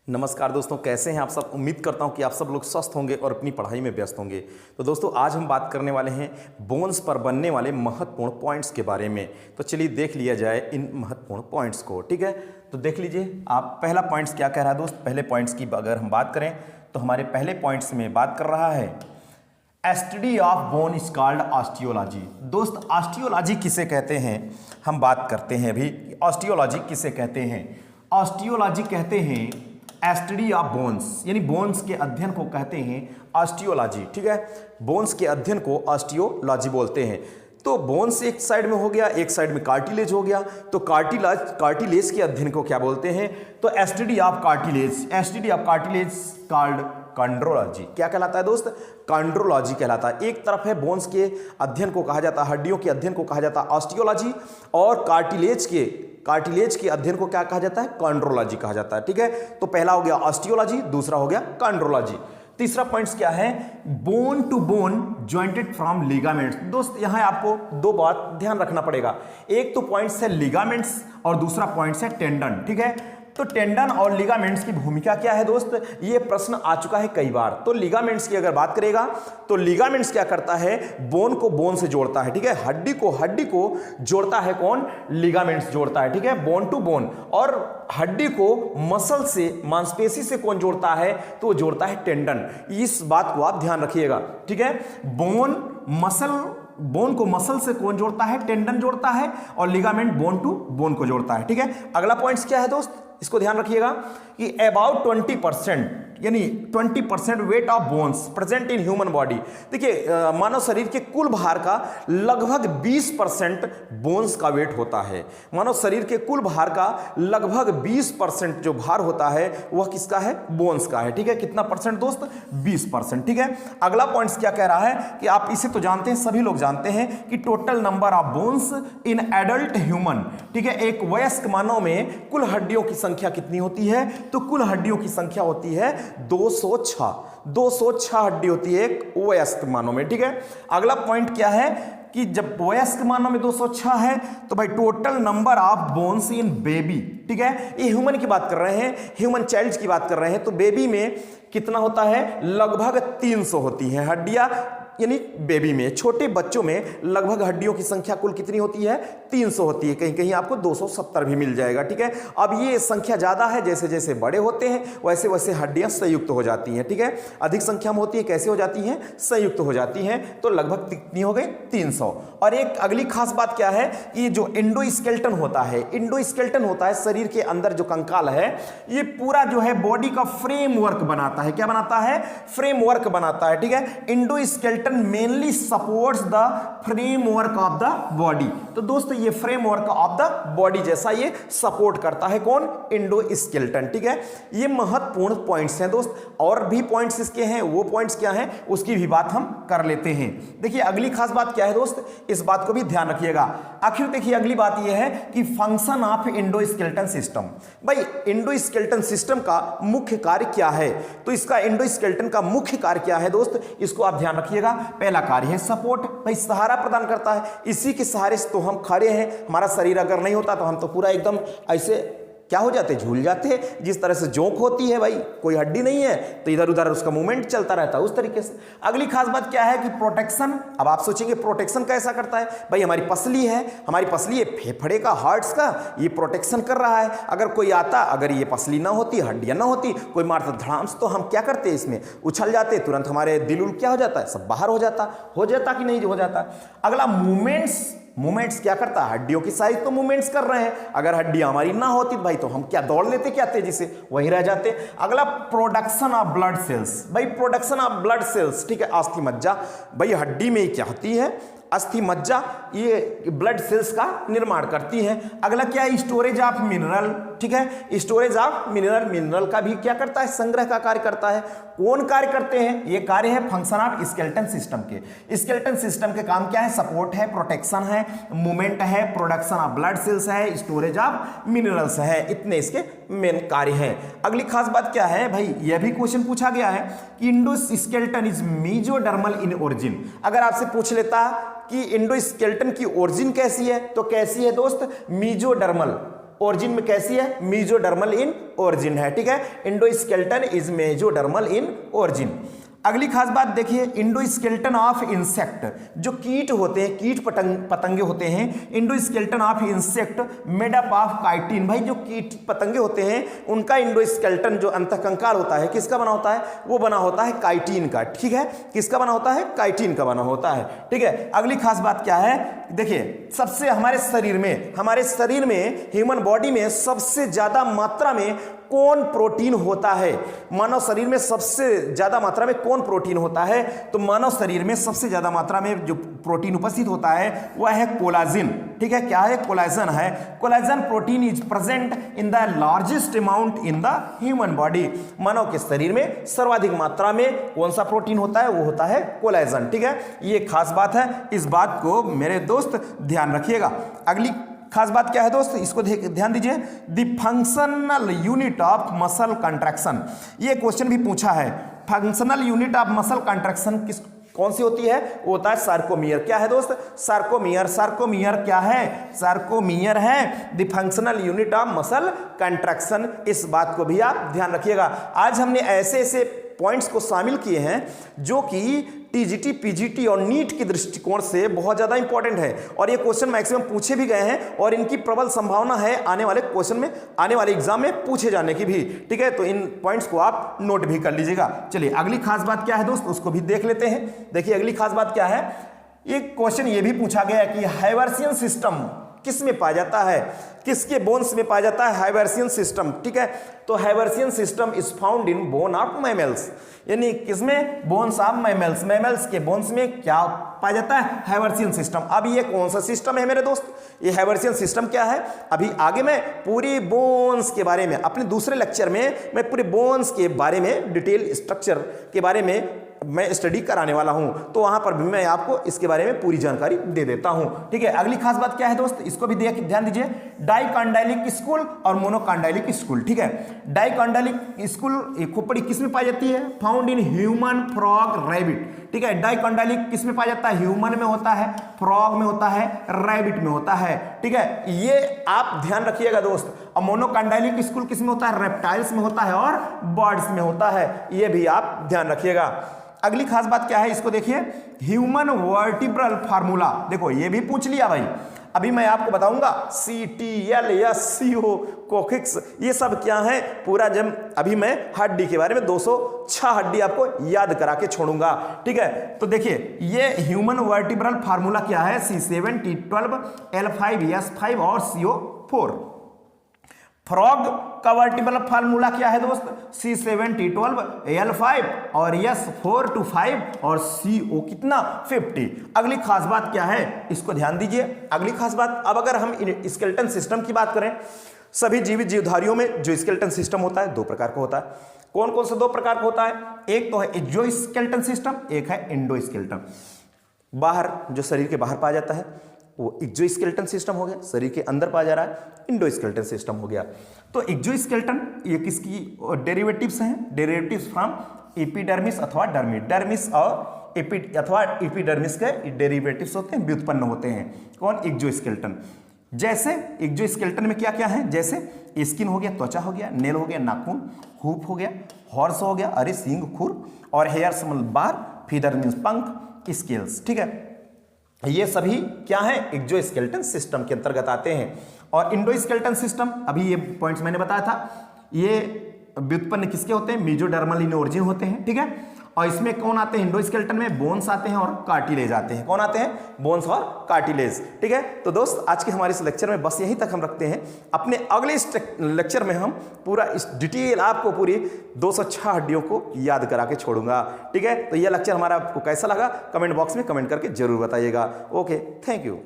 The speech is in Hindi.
नमस्कार दोस्तों, कैसे हैं आप सब। उम्मीद करता हूं कि आप सब लोग स्वस्थ होंगे और अपनी पढ़ाई में व्यस्त होंगे। तो दोस्तों आज हम बात करने वाले हैं बोन्स पर बनने वाले महत्वपूर्ण पॉइंट्स के बारे में। तो चलिए देख लिया जाए इन महत्वपूर्ण पॉइंट्स को। ठीक है, तो देख लीजिए आप पहला पॉइंट्स क्या कह रहा है दोस्त। पहले पॉइंट्स की अगर हम बात करें तो हमारे पहले पॉइंट्स में बात कर रहा है study of bone is called osteology. दोस्त ऑस्टियोलॉजी किसे कहते हैं, हम बात करते हैं अभी। ऑस्टियोलॉजी किसे कहते हैं? ऑस्टियोलॉजी कहते हैं स्टडी ऑफ बोन्स, यानी बोन्स के अध्ययन को कहते हैं ऑस्टियोलॉजी। ठीक है, बोन्स के अध्ययन को ऑस्टियोलॉजी बोलते हैं। तो बोन्स एक साइड में हो गया, एक साइड में कार्टिलेज हो गया। तो कार्टिलेज के अध्ययन को क्या बोलते हैं? तो study of cartilage, study of cartilage called chondrology. क्या कहलाता है दोस्त? कॉन्ड्रोलॉजी कहलाता है। एक तरफ है बोन्स के अध्ययन को कहा जाता है, हड्डियों के अध्ययन को कहा जाता है ऑस्टियोलॉजी, और कार्टिलेज के अध्ययन को क्या कहा जाता है? कॉन्ड्रोलॉजी कहा जाता है। ठीक है, तो पहला हो गया ऑस्टियोलॉजी, दूसरा हो गया कॉन्ड्रोलॉजी। तीसरा पॉइंट क्या है? Bone to bone jointed from ligaments. दोस्त यहां आपको दो बात ध्यान रखना पड़ेगा। एक तो पॉइंट्स है लिगामेंट्स और दूसरा पॉइंट्स है टेंडन। ठीक है, तो टेंडन और लिगामेंट्स की भूमिका क्या है दोस्त? ये प्रश्न आ चुका है कई बार। तो लिगामेंट्स की अगर बात करेगा तो लिगामेंट्स क्या करता है? बोन को बोन से जोड़ता है। ठीक है, हड्डी को जोड़ता है कौन? लिगामेंट्स जोड़ता है। ठीक है, बोन टू बोन। और हड्डी को मसल से, मांसपेशी से कौन जोड़ता है? तो जोड़ता है टेंडन। इस बात को आप ध्यान रखिएगा। ठीक है, बोन को मसल से कौन जोड़ता है? टेंडन जोड़ता है, और लिगामेंट बोन टू बोन को जोड़ता है। ठीक है, अगला पॉइंट क्या है दोस्त? इसको ध्यान रखिएगा कि अबाउट 20%, यानी 20% weight of bones present in human body. देखिए मानव शरीर के कुल भार का लगभग 20% बोन्स का वेट होता है। मानव शरीर के कुल भार का लगभग 20% जो भार होता है वह किसका है? बोन्स का है। ठीक है, कितना परसेंट दोस्त? 20%। ठीक है, अगला पॉइंट क्या कह रहा है कि आप इसे तो जानते हैं, सभी लोग जानते हैं कि total number of bones in adult human. ठीक है, एक वयस्क मानव में कुल हड्डियों की संख्या कितनी होती है? तो कुल हड्डियों की संख्या होती है 206 हड्डी होती है एक वयस्क मानव में। ठीक है, अगला पॉइंट क्या है कि जब वयस्क मानव में 206 है तो भाई total number of bones in baby. ठीक है, ये ह्यूमन की बात कर रहे हैं, ह्यूमन चाइल्ड की बात कर रहे हैं। तो बेबी में कितना होता है? लगभग 300 होती है हड्डियां, यानी बेबी में, छोटे बच्चों में लगभग हड्डियों की संख्या कुल कितनी होती है? 300 होती है। कहीं कहीं आपको 270 भी मिल जाएगा। ठीक है, अब ये संख्या ज्यादा है, जैसे जैसे बड़े होते हैं वैसे वैसे हड्डियां संयुक्त हो जाती हैं। ठीक है, अधिक संख्या में होती है, कैसे हो जाती हैं? संयुक्त हो जाती हैं। तो लगभग कितनी हो गई? 300। और एक अगली खास बात क्या है कि जो इंडोस्केलेटन होता है शरीर के अंदर जो कंकाल है, ये पूरा जो है बॉडी का फ्रेमवर्क बनाता है। क्या बनाता है? फ्रेमवर्क बनाता है। ठीक है, endoskeleton mainly supports the framework of the body. तो दोस्तों ये फ्रेमवर्क ऑफ द बॉडी जैसा ये सपोर्ट करता है कौन? इंडोस्केलेटन। ठीक है, ये महत्वपूर्ण पॉइंट्स हैं दोस्त। और भी पॉइंट्स इसके हैं, वो पॉइंट्स क्या हैं उसकी भी बात हम कर लेते हैं। देखिए अगली खास बात क्या है दोस्त, इस बात को भी ध्यान रखिएगा। आखिर देखिए अगली बात यह है कि फंक्शन ऑफ इंडोस्केलेटन सिस्टम। भाई इंडोस्केलेटन सिस्टम का मुख्य कार्य क्या है? तो इसका इंडोस्केलेटन का मुख्य कार्य क्या है दोस्त? इसको आप ध्यान रखिएगा। पहला कार्य है सपोर्ट, भाई सहारा प्रदान करता है। इसी के सहारे से तो हम खड़े हैं। हमारा शरीर अगर नहीं होता तो हम तो पूरा एकदम ऐसे क्या हो जाते? झूल जाते। जिस तरह से जोंक होती है, भाई कोई हड्डी नहीं है तो इधर उधर उसका मूवमेंट चलता रहता है, उस तरीके से। अगली खास बात क्या है कि प्रोटेक्शन। अब आप सोचेंगे प्रोटेक्शन कैसा करता है? भाई हमारी पसली है, हमारी पसली है फेफड़े का, हार्ट्स का, ये प्रोटेक्शन कर रहा है। अगर कोई आता, अगर ये पसली ना होती, हड्डियां ना होती, कोई मारता धड़ाम तो हम क्या करते? इसमें उछल जाते, तुरंत हमारे दिल उल क्या हो जाता है? सब बाहर हो जाता कि नहीं हो जाता। अगला मूवमेंट्स क्या करता है? हड्डियों की साइज तो मूवमेंट्स कर रहे हैं। अगर हड्डियां हमारी ना होती भाई तो हम क्या दौड़ लेते क्या तेजी से? वहीं रह जाते। अगला प्रोडक्शन ऑफ ब्लड सेल्स। भाई प्रोडक्शन ऑफ ब्लड सेल्स। ठीक है, अस्थि मज्जा, भाई हड्डी में क्या होती है? अस्थि मज्जा, ये ब्लड सेल्स का निर्माण करती है। अगला क्या है? Storage of mineral. ठीक है, स्टोरेज ऑफ मिनरल का भी क्या करता है? संग्रह का कार्य करता है। कौन कार्य करते हैं? ये कार्य है फंक्शन ऑफ स्केलेटन सिस्टम के। स्केलेटन सिस्टम के काम क्या है? सपोर्ट है, प्रोटेक्शन है, मूवमेंट है, प्रोडक्शन ऑफ ब्लड सेल्स है, स्टोरेज ऑफ मिनरल्स है। इतने इसके मेन कार्य हैं। अगली खास बात क्या है भाई? यह भी क्वेश्चन पूछा गया है कि endoskeleton is mesodermal in origin. अगर आपसे पूछ लेता कि इंडोस्केलेटन की ओरिजिन कैसी है, तो कैसी है दोस्त? मेसोडर्मल। ओरिजिन में कैसी है, मेसोडर्मल इन ओरिजिन है, ठीक है। Endoskeleton is mesodermal in origin. अगली खास बात देखिए, इंडोस्केलेटन ऑफ इंसेक्ट, जो कीट होते हैं, कीट पतंगे होते हैं, endoskeleton of insect made up of chitin. भाई जो कीट पतंगे होते हैं उनका इंडोस्केलेटन जो अंतःकंकाल होता है किसका बना होता है, वो बना होता है काइटिन का, ठीक है। किसका बना होता है, काइटिन का बना होता है, ठीक है। अगली खास बात क्या है, देखिए सबसे हमारे शरीर में ह्यूमन बॉडी में सबसे ज्यादा मात्रा में कौन प्रोटीन होता है, मानव शरीर में सबसे ज्यादा मात्रा में कौन प्रोटीन होता है, तो मानव शरीर में सबसे ज्यादा मात्रा में जो प्रोटीन उपस्थित होता है वह है कोलाजिन, ठीक है। क्या है, कोलाजन है। Collagen protein is present in the largest amount in the human body. मानव के शरीर में सर्वाधिक मात्रा में कौन सा प्रोटीन होता है, वो होता है कोलाजन, ठीक है। ये खास बात है, इस बात को मेरे दोस्त ध्यान रखिएगा। अगली खास बात क्या है दोस्त, इसको ध्यान दीजिए, the functional unit of muscle contraction. ये क्वेश्चन भी पूछा है, functional unit of muscle contraction कौन सी होती है, वो होता है सार्कोमियर। क्या है दोस्त, सार्कोमियर। सार्कोमियर क्या है, सार्कोमियर है the functional unit of muscle contraction. इस बात को भी आप ध्यान रखिएगा। आज हमने ऐसे ऐसे पॉइंट्स को शामिल किए हैं जो कि टीजीटी, पीजीटी और नीट के दृष्टिकोण से बहुत ज्यादा इंपॉर्टेंट है, और ये क्वेश्चन मैक्सिमम पूछे भी गए हैं और इनकी प्रबल संभावना है आने वाले क्वेश्चन में, आने वाले एग्जाम में पूछे जाने की भी, ठीक है। तो इन पॉइंट्स को आप नोट भी कर लीजिएगा। चलिए अगली खास बात क्या है दोस्त, उसको भी देख लेते हैं। देखिए अगली खास बात क्या है, एक क्वेश्चन ये भी पूछा गया कि हाइवर्सियन सिस्टम किस में पाया जाता है, किसके बोन्स में पाया जाता है हाइवर्सियन सिस्टम, ठीक है। तो Haversian system is found in bone of mammals, यानी किसमें, बोन्स ऑफ मैमल्स। मैमल्स के बोन्स में क्या पाया जाता है, हाइवर्सियन सिस्टम। अब ये कौन सा सिस्टम है मेरे दोस्त, ये हाइवर्सियन सिस्टम क्या है, अभी आगे मैं पूरी बोन्स के बारे में, अपने दूसरे लेक्चर में मैं पूरे बोन्स के बारे में, डिटेल स्ट्रक्चर के बारे में मैं स्टडी कराने वाला हूं, तो वहां पर भी मैं आपको इसके बारे में पूरी जानकारी दे देता हूं, ठीक है। अगली खास बात क्या है दोस्त, इसको भी ध्यान दीजिए, डाइकॉन्डाइलिक स्कूल और मोनोकॉन्डाइलिक स्कूल, ठीक है। डाइकॉन्डाइलिक स्कूल खोपड़ी किस में पाई जाती है, found in human, frog, rabbit, ठीक है। डाइकॉन्डाइलिक किस में पाया जाता है, ह्यूमन में होता है, फ्रॉग में होता है, रैबिट में होता है, ठीक है। ये आप ध्यान रखिएगा दोस्त। और मोनोकॉन्डाइलिक स्कूल किस में होता है, रेप्टाइल्स में होता है और बर्ड्स में होता है, ये भी आप ध्यान रखिएगा। अगली खास बात क्या है, इसको देखिए, ह्यूमन वर्टिब्रल फार्मूला। देखो ये भी पूछ लिया भाई, अभी मैं आपको बताऊंगा CTLSCO कोकिक्स ये सब क्या है पूरा, जब अभी मैं हड्डी के बारे में 206 हड्डी आपको याद करा के छोड़ूंगा, ठीक है। तो देखिए ये ह्यूमन वर्टिब्रल फार्मूला क्या है, C7T12 L5S5 और CO4। फ्रॉग का वर्टिब्रल फार्मूला क्या है दोस्त, C7T12 L5 और S4 to 5 और CO कितना 50। अगली खास बात क्या है, इसको ध्यान दीजिए। अगली खास बात, अब अगर हम स्केलेटन सिस्टम की बात करें, सभी जीवित जीवधारियों में जो स्केलेटन सिस्टम होता है दो प्रकार का होता है। कौन कौन से दो प्रकार का होता है, एक तो है एक्सोस्केलेटन सिस्टम, एक है एंडोस्केलेटन। बाहर जो शरीर के बाहर पाया जाता है वो एक्सोस्केलेटन सिस्टम हो गया, शरीर के अंदर पाया जा रहा है एंडोस्केलेटन सिस्टम हो गया। तो एक्सोस्केलेटन ये किसकी डेरिवेटिव्स हैं, डेरिवेटिव्स फ्रॉम एपिडर्मिस अथवा डर्मिस, डर्मिस और एपिडर्मिस के डेरिवेटिव्स होते हैं, व्युत्पन्न होते हैं। कौन, एक्सोस्केलेटन। जैसे एक्सोस्केलेटन में क्या क्या है, जैसे स्किन हो गया, त्वचा हो गया, नेल हो गया, नाखून, हूप हो गया, हॉर्स हो गया, अरे सींग, खुर, और हेयर्स मतलब बार, फीदर मीन्स पंख, स्केल्स, ठीक है। ये सभी क्या है, एक्सोस्केलेटन सिस्टम के अंतर्गत आते हैं। और एंडोस्केलेटन सिस्टम, अभी ये पॉइंट्स मैंने बताया था, ये व्युत्पन्न किसके होते हैं, मेसोडर्मल इन ओरिजिन होते हैं, ठीक है। और इसमें कौन आते हैं, एंडोस्केलेटन में बोन्स आते हैं और कार्टिलेज आते हैं। कौन आते हैं, बोन्स और कार्टिलेज, ठीक है। तो दोस्त आज के हमारे इस लेक्चर में बस यहीं तक हम रखते हैं। अपने अगले इस लेक्चर में हम पूरा इस डिटेल आपको पूरी 206 हड्डियों को याद करा के छोड़ूंगा, ठीक है। तो यह लेक्चर हमारा आपको कैसा लगा, कमेंट बॉक्स में कमेंट करके जरूर बताइएगा। Okay, thank you.